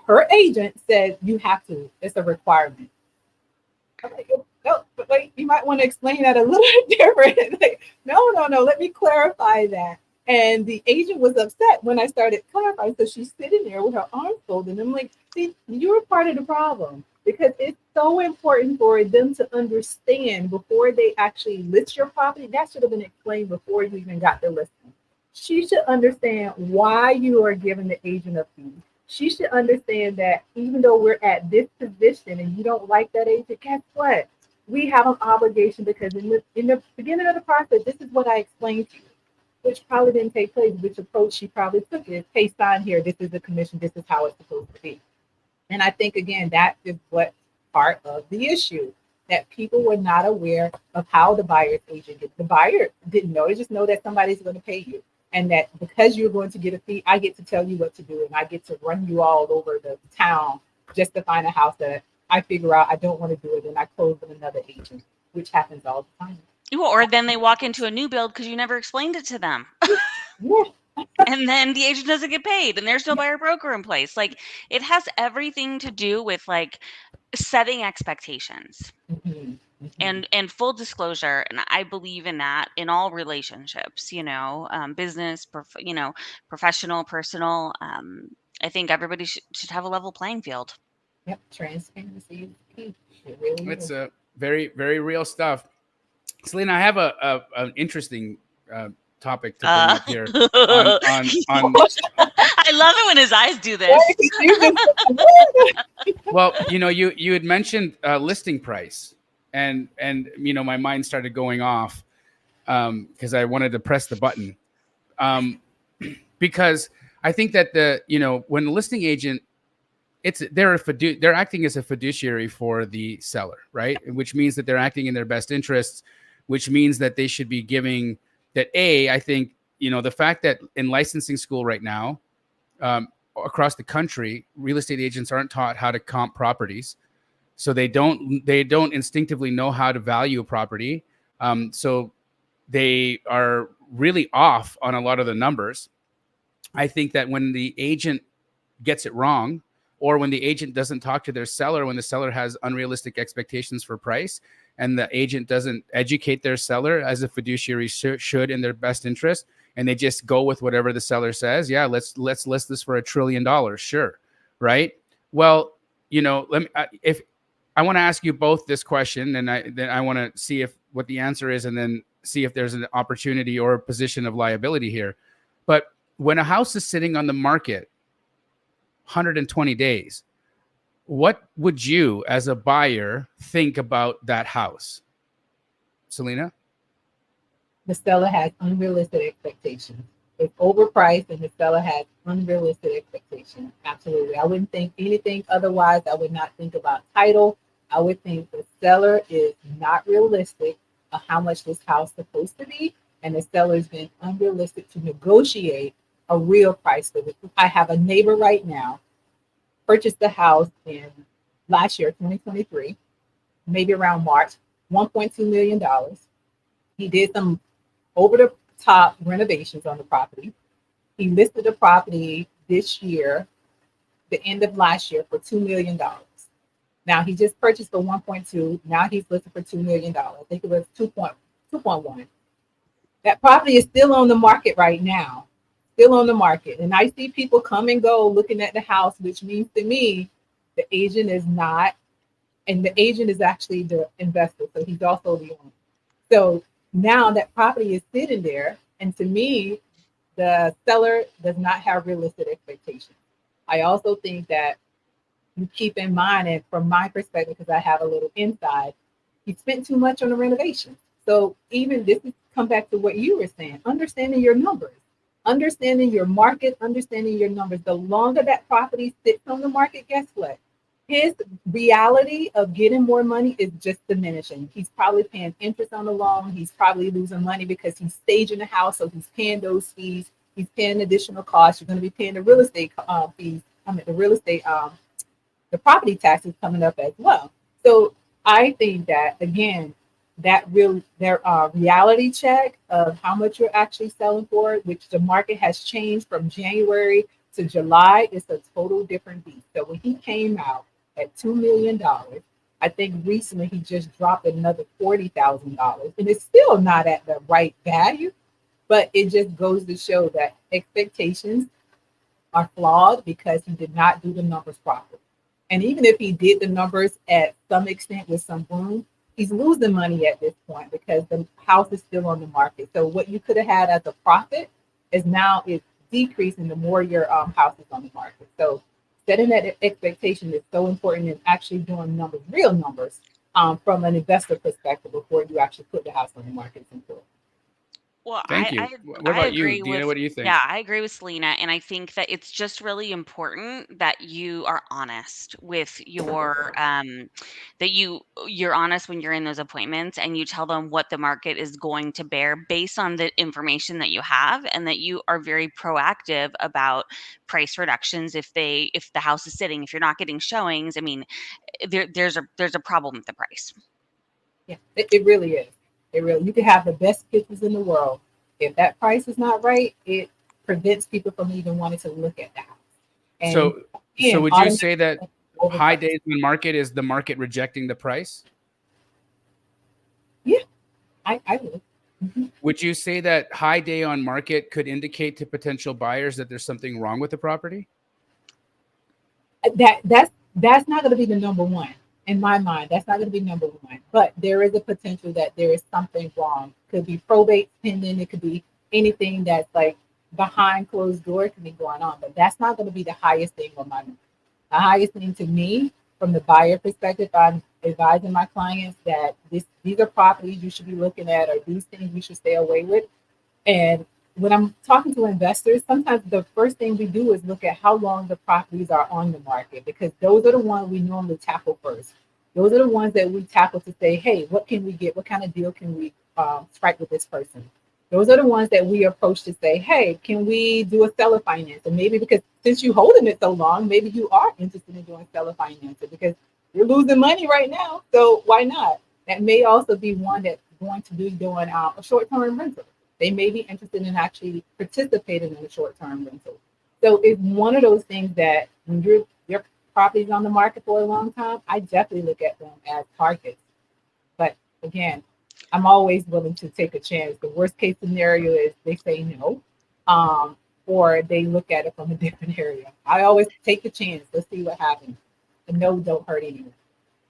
her agent said, you have to. It's a requirement. I'm like, no, but wait, you might want to explain that a little bit different. Like, no, let me clarify that. And the agent was upset when I started clarifying. So she's sitting there with her arms folded. I'm like, see, you're part of the problem, because it's so important for them to understand before they actually list your property. That should have been explained before you even got the listing. She should understand why you are giving the agent a fee. She should understand that even though we're at this position and you don't like that agent, guess what? We have an obligation, because in the beginning of the process, this is what I explained to you, which probably didn't take place, which approach she probably took is, hey, sign here, this is the commission, this is how it's supposed to be. And I think, again, that is what part of the issue, that people were not aware of how the buyer's agent gets. The buyer didn't know. They just know that somebody's going to pay you. And that because you're going to get a fee, I get to tell you what to do. And I get to run you all over the town just to find a house that I figure out I don't want to do it. And I close with another agent, which happens all the time. Or then they walk into a new build because you never explained it to them. And then the agent doesn't get paid and there's no buyer broker in place. Like, it has everything to do with, like, setting expectations. And full disclosure, and I believe in that in all relationships, business, professional, personal. I think everybody should have a level playing field. Yep, transparency is key. It really it's is. Very, very real stuff. Celena, I have an interesting topic to bring up here. I love it when his eyes do this. Well, you had mentioned listing price. And my mind started going off because I wanted to press the button, because I think that when the listing agent, they're acting as a fiduciary for the seller, right? Which means that they're acting in their best interests, which means that they should be giving that. I think the fact that in licensing school right now, across the country, real estate agents aren't taught how to comp properties. So they don't instinctively know how to value a property. So they are really off on a lot of the numbers. I think that when the agent gets it wrong, or when the agent doesn't talk to their seller, when the seller has unrealistic expectations for price, and the agent doesn't educate their seller as a fiduciary should in their best interest, and they just go with whatever the seller says, yeah, let's list this for $1 trillion, sure, right? Well, if I want to ask you both this question, and then I want to see what the answer is, and then see if there's an opportunity or a position of liability here. But when a house is sitting on the market 120 days, what would you, as a buyer, think about that house? Celena? The seller has unrealistic expectations. It's overpriced, and the seller has unrealistic expectations. Absolutely. I wouldn't think anything otherwise. I would not think about title. I would think the seller is not realistic of how much this house is supposed to be, and the seller has been unrealistic to negotiate a real price for it. I have a neighbor right now, purchased the house in last year, 2023, maybe around March, $1.2 million. He did some over the top renovations on the property. He listed the property this year, the end of last year, for $2 million. Now he just purchased for 1.2. Now he's listed for $2 million. I think it was 2.1. That property is still on the market right now, still on the market. And I see people come and go looking at the house, which means to me, the agent is not, and the agent is actually the investor. So he's also the owner. So now that property is sitting there. And to me, the seller does not have realistic expectations. I also think that you keep in mind, and from my perspective, because I have a little inside, he spent too much on the renovation. So even this is come back to what you were saying, understanding your numbers, understanding your market, understanding your numbers. The longer that property sits on the market, guess what? His reality of getting more money is just diminishing. He's probably paying interest on the loan. He's probably losing money because he's staging the house, so he's paying those fees. He's paying additional costs. You're going to be paying the real estate fees. The property taxes coming up as well. So I think that, again, that reality check of how much you're actually selling for, which the market has changed from January to July, is a total different beast. So when he came out at $2 million, I think recently he just dropped another $40,000, and it's still not at the right value, but it just goes to show that expectations are flawed because he did not do the numbers properly. And even if he did the numbers at some extent with some room, he's losing money at this point because the house is still on the market. So what you could have had as a profit is now it's decreasing the more your house is on the market. So setting that expectation is so important, in actually doing numbers, real numbers, from an investor perspective before you actually put the house on the market. Well, Thank you. What about you, Dina? What do you think? Yeah, I agree with Celena, and I think that it's just really important that you are honest with your that you're honest when you're in those appointments, and you tell them what the market is going to bear based on the information that you have, and that you are very proactive about price reductions if the house is sitting. If you're not getting showings, I mean, there's a problem with the price. Yeah, it really is. You can have the best pictures in the world. If that price is not right, it prevents people from even wanting to look at that. And so would you say that high days in the market is the market rejecting the price? Yeah, I would. Mm-hmm. Would you say that high day on market could indicate to potential buyers that there's something wrong with the property? That's not going to be the number one. In my mind, that's not going to be number one, but there is a potential that there is something wrong. Could be probate pending. It could be anything that's like behind closed doors can be going on, but that's not going to be the highest thing on my mind. The highest thing to me, from the buyer perspective, I'm advising my clients that these are properties you should be looking at, or these things you should stay away with. And when I'm talking to investors, sometimes the first thing we do is look at how long the properties are on the market, because those are the ones we normally tackle first. Those are the ones that we tackle to say, hey, what can we get? What kind of deal can we strike with this person? Those are the ones that we approach to say, hey, can we do a seller finance? And maybe because since you're holding it so long, maybe you are interested in doing seller financing because you're losing money right now. So why not? That may also be one that's going to be doing a short-term rental. They may be interested in actually participating in a short-term rental. So it's one of those things that when your property's on the market for a long time, I definitely look at them as targets. But again, I'm always willing to take a chance. The worst case scenario is they say no, or they look at it from a different area. I always take the chance. Let's see what happens. The no don't hurt anyone.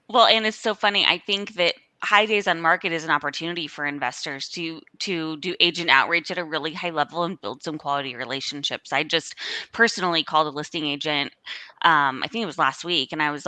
Well, and it's so funny. I think that high days on market is an opportunity for investors to do agent outreach at a really high level and build some quality relationships. I just personally called a listing agent, I think it was last week, and I was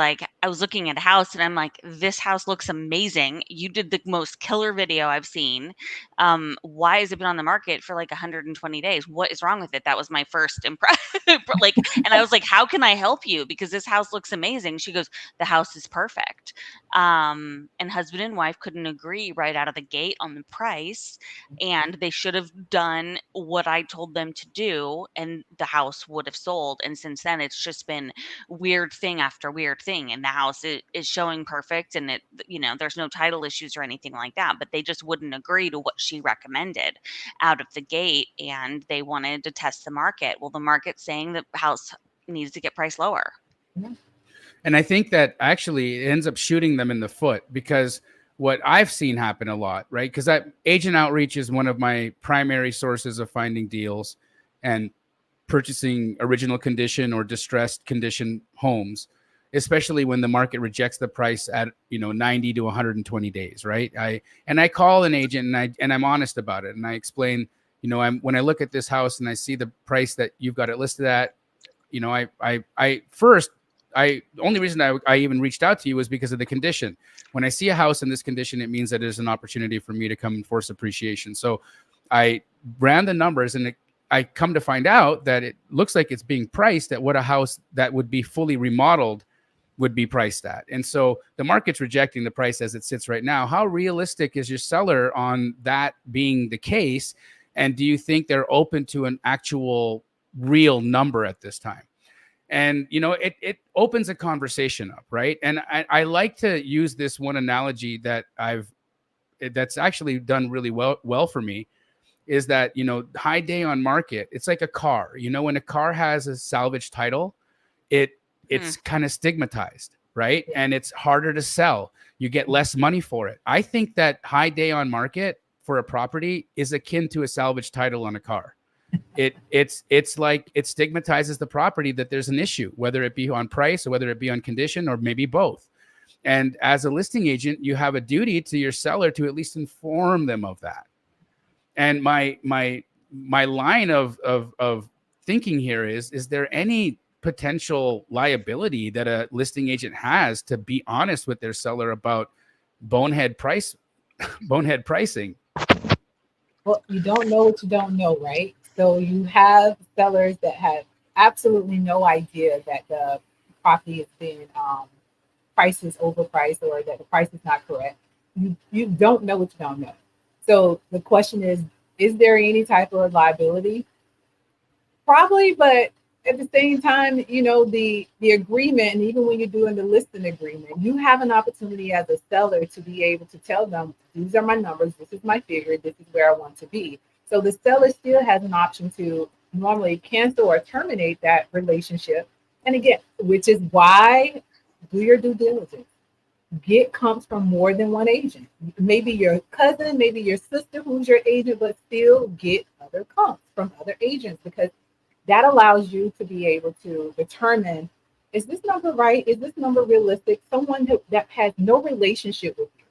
looking at a house, and I'm like, this house looks amazing. You did the most killer video I've seen. Why has it been on the market for like 120 days? What is wrong with it? That was my first impression. And I was like, how can I help you? Because this house looks amazing. She goes, the house is perfect. And husband and wife couldn't agree right out of the gate on the price, and they should have done what I told them to do, and the house would have sold. And since then, it's just been weird thing after weird thing, and the house is showing perfect, and it, you know, there's no title issues or anything like that, but they just wouldn't agree to what she recommended out of the gate, and they wanted to test the market. Well, the market's saying the house needs to get priced lower. And I think that actually it ends up shooting them in the foot, because what I've seen happen a lot, right? Because agent outreach is one of my primary sources of finding deals and purchasing original condition or distressed condition homes, especially when the market rejects the price at 90 to 120 days, right? I call an agent and I'm honest about it, and I explain, when I look at this house and I see the price that you've got it listed at, the only reason I even reached out to you was because of the condition. When I see a house in this condition, it means that there's an opportunity for me to come and force appreciation. So I ran the numbers, and I come to find out that it looks like it's being priced at what a house that would be fully remodeled would be priced at. And so the market's rejecting the price as it sits right now. How realistic is your seller on that being the case? And do you think they're open to an actual real number at this time? And, it opens a conversation up, right? And I like to use this one analogy that's actually done really well for me, is that, high day on market, it's like a car. When a car has a salvage title, it's kind of stigmatized, right? And it's harder to sell. You get less money for it. I think that high day on market for a property is akin to a salvage title on a car. It's like it stigmatizes the property that there's an issue, whether it be on price or whether it be on condition or maybe both. And as a listing agent, you have a duty to your seller to at least inform them of that. And my line of thinking here is there any potential liability that a listing agent has to be honest with their seller about bonehead pricing? Well, you don't know what you don't know, right? So you have sellers that have absolutely no idea that the property is being price is overpriced, or that the price is not correct. You don't know what you don't know. So the question is there any type of liability? Probably, but at the same time, the agreement, and even when you're doing the listing agreement, you have an opportunity as a seller to be able to tell them, these are my numbers, this is my figure, this is where I want to be. So the seller still has an option to normally cancel or terminate that relationship. And again, which is why do your due diligence. Get comps from more than one agent. Maybe your cousin, maybe your sister who's your agent, but still get other comps from other agents, because that allows you to be able to determine, is this number right? Is this number realistic? Someone that has no relationship with you,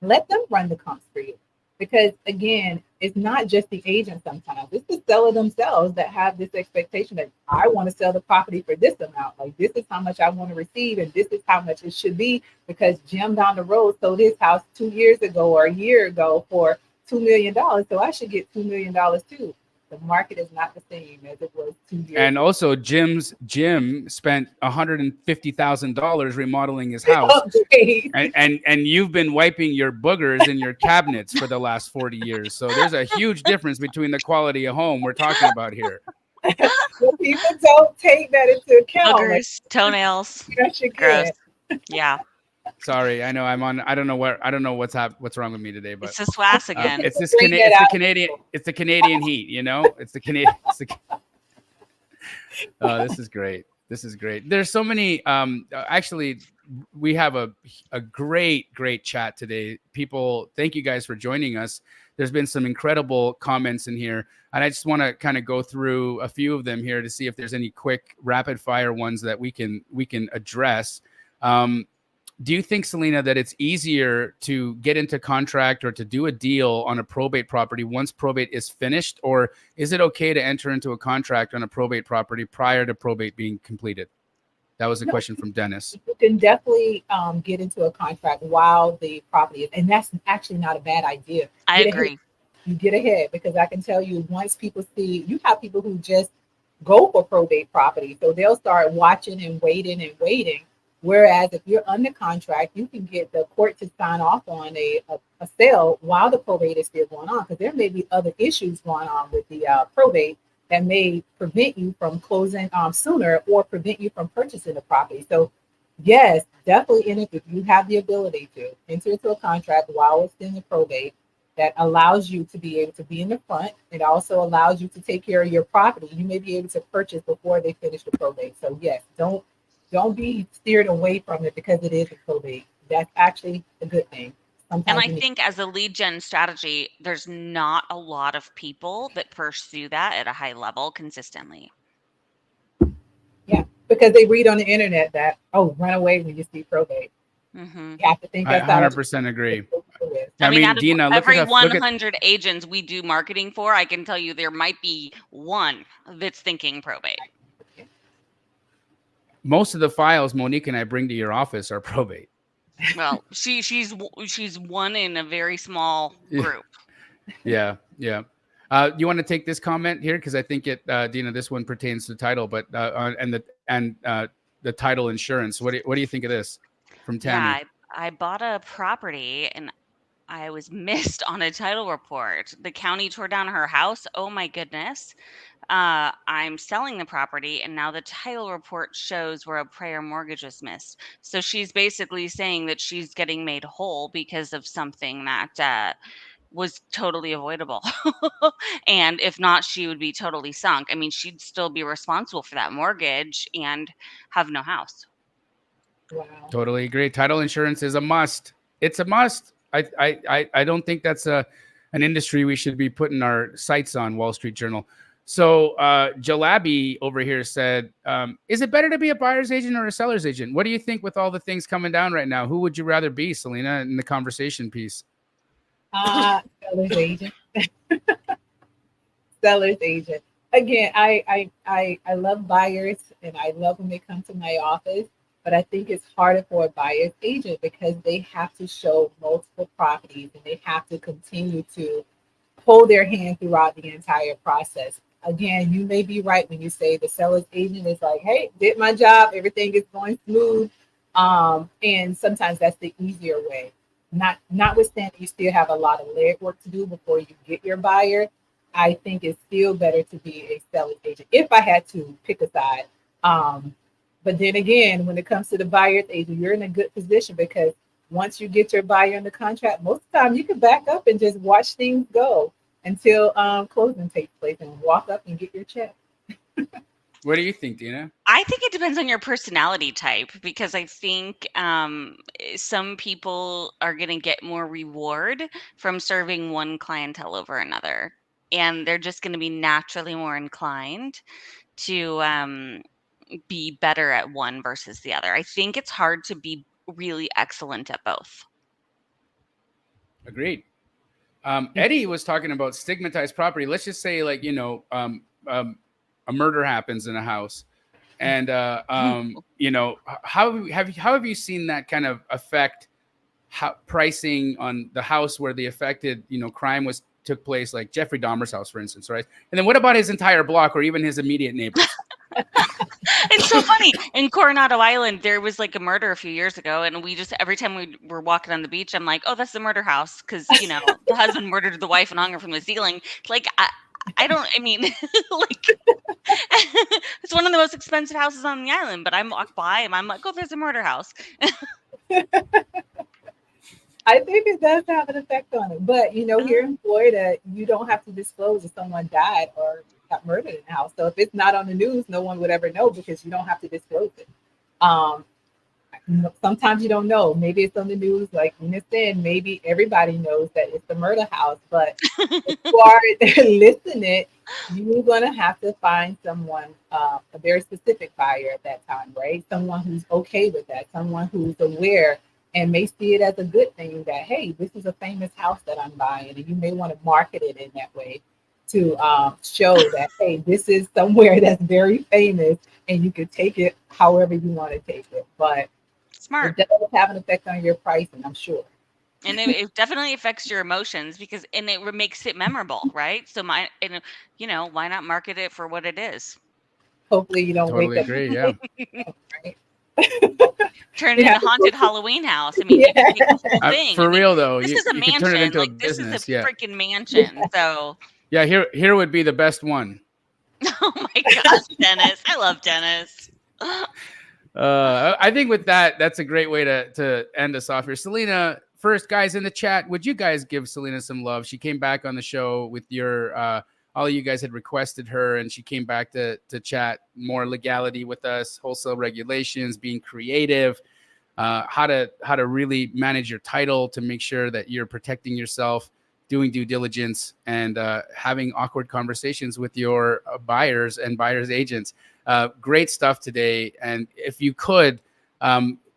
let them run the comps for you. Because again, it's not just the agent sometimes. It's the seller themselves that have this expectation that I want to sell the property for this amount. Like, this is how much I want to receive, and this is how much it should be, because Jim down the road sold his house 2 years ago or a year ago for $2 million. So I should get $2 million too. The market is not the same as it was 2 years and ago. Also, Jim spent $150,000 remodeling his house, and you've been wiping your boogers in your cabinets for the last 40 years. So there's a huge difference between the quality of home we're talking about here. Well, people don't take that into account. Boogers, toenails, gross. Yeah. Sorry, I know I don't know what's wrong with me today, but it's the SWAS again. It's the Canadian heat, It's the Canadian. This is great. This is great. There's so many. Actually, we have a great chat today. People, thank you guys for joining us. There's been some incredible comments in here, and I just want to kind of go through a few of them here to see if there's any quick rapid fire ones that we can address. Do you think, Celena, that it's easier to get into contract or to do a deal on a probate property once probate is finished, or is it okay to enter into a contract on a probate property prior to probate being completed? That was a question from Dennis. You can definitely get into a contract while the property is, and that's actually not a bad idea. I agree. You get ahead, because I can tell you, once people see, you have people who just go for probate property, so they'll start watching and waiting. Whereas if you're under contract, you can get the court to sign off on a sale while the probate is still going on, because there may be other issues going on with the probate that may prevent you from closing sooner or prevent you from purchasing the property. So yes, definitely if you have the ability to enter into a contract while it's in the probate, that allows you to be able to be in the front. It also allows you to take care of your property. You may be able to purchase before they finish the probate. So yes, don't be steered away from it because it is a probate. That's actually a good thing. Sometimes and I think as a lead gen strategy, there's not a lot of people that pursue that at a high level consistently. Yeah, because they read on the internet that, oh, run away when you see probate. Mm-hmm. You have to think that's 100% agree. I mean, Dina, every 100 agents we do marketing for, I can tell you there might be one that's thinking probate. Most of the files Monique and I bring to your office are probate. Well, she's one in a very small group. Yeah. You want to take this comment here, because I think it, Dina, this one pertains to title, but and the title insurance. What do you think of this from Tammy? Yeah, I bought a property and I was missed on a title report. The county tore down her house. Oh my goodness. I'm selling the property and now the title report shows where a prior mortgage was missed. So she's basically saying that she's getting made whole because of something that was totally avoidable. And if not, she would be totally sunk. I mean, she'd still be responsible for that mortgage and have no house. Wow. Totally agree. Title insurance is a must. It's a must. I don't think that's an industry we should be putting our sights on. Wall Street Journal. So Jalabi over here said, is it better to be a buyer's agent or a seller's agent? What do you think with all the things coming down right now? Who would you rather be, Celena, in the conversation piece? Seller's agent. Seller's agent. Again, I love buyers and I love when they come to my office. But I think it's harder for a buyer's agent because they have to show multiple properties and they have to continue to hold their hand throughout the entire process. Again, you may be right when you say the seller's agent is like, hey, did my job, everything is going smooth. And sometimes that's the easier way. Notwithstanding, you still have a lot of legwork to do before you get your buyer. I think it's still better to be a seller's agent if I had to pick a side. But then again, when it comes to the buyer's agent, you're in a good position because once you get your buyer under contract, most of the time you can back up and just watch things go until closing takes place and walk up and get your check. What do you think, Dina? I think it depends on your personality type because I think some people are going to get more reward from serving one clientele over another. And they're just going to be naturally more inclined to be better at one versus the other. I think it's hard to be really excellent at both. Agreed. Eddie was talking about stigmatized property. Let's just say, like, a murder happens in a house, and how have you seen that kind of affect pricing on the house where the affected crime took place, like Jeffrey Dahmer's house, for instance, right? And then what about his entire block or even his immediate neighbors? It's so funny. In Coronado Island, there was like a murder a few years ago, and we just every time we were walking on the beach, I'm like, "Oh, that's the murder house," because the husband murdered the wife and hung her from the ceiling. Like, I mean, like, it's one of the most expensive houses on the island. But I walk by and I'm like, "Oh, there's a murder house." I think it does have an effect on it, but here in Florida, you don't have to disclose if someone died or got murdered in the house. So if it's not on the news, no one would ever know because you don't have to disclose it. Sometimes you don't know. Maybe it's on the news, like Nina said. Maybe everybody knows that it's the murder house, but as far as listing it, you're gonna have to find someone, a very specific buyer at that time, right? Someone who's okay with that, someone who's aware and may see it as a good thing that, hey, this is a famous house that I'm buying, and you may want to market it in that way to show that, hey, this is somewhere that's very famous and you can take it however you want to take it. But smart. It does have an effect on your pricing, I'm sure. And it definitely affects your emotions because it makes it memorable, right? So why not market it for what it is? Hopefully you don't totally wake agree, up. yeah. Right? Turned into haunted Halloween house. I mean, you can take the whole thing. For real though, this you, is a you mansion. can turn it into like a this business. is a freaking mansion. So yeah, here would be the best one. oh my gosh, Dennis. I love Dennis. I think with that, that's a great way to end us off here. Celena, first, guys in the chat, would you guys give Celena some love? She came back on the show with your all of you guys had requested her, and she came back to chat more legality with us, wholesale regulations, being creative, how to really manage your title to make sure that you're protecting yourself, doing due diligence, and having awkward conversations with your buyers and buyers agents. Great stuff today. And if you could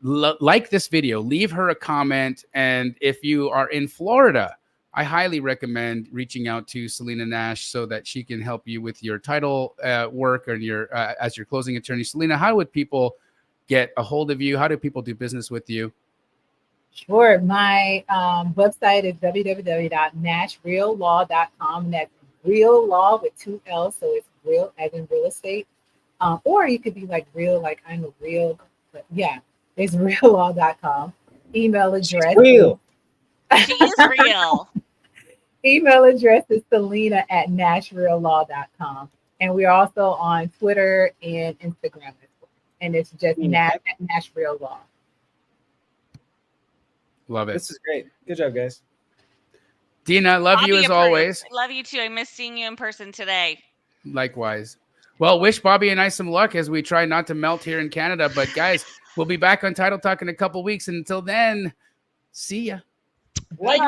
like this video, leave her a comment. And if you are in Florida, I highly recommend reaching out to Celena Nash so that she can help you with your title work or your as your closing attorney. Celena, how would people get a hold of you? How do people do business with you? Sure. My website is www.nashreallaw.com. And that's real law with 2 L's. So it's real as in real estate. Or you could be like real, like I'm a real, but yeah, it's reallaw.com. Email address. Real. She is real. Email address is Celena@nashreallaw.com. And we're also on Twitter and Instagram as well. And it's just Nash Real Law. Love it. This is great. Good job, guys. Dina, love you as always. Love you too. I miss seeing you in person today. Likewise. Well, wish Bobby and I some luck as we try not to melt here in Canada. But guys, we'll be back on Title Talk in a couple weeks. And until then, see ya. Like the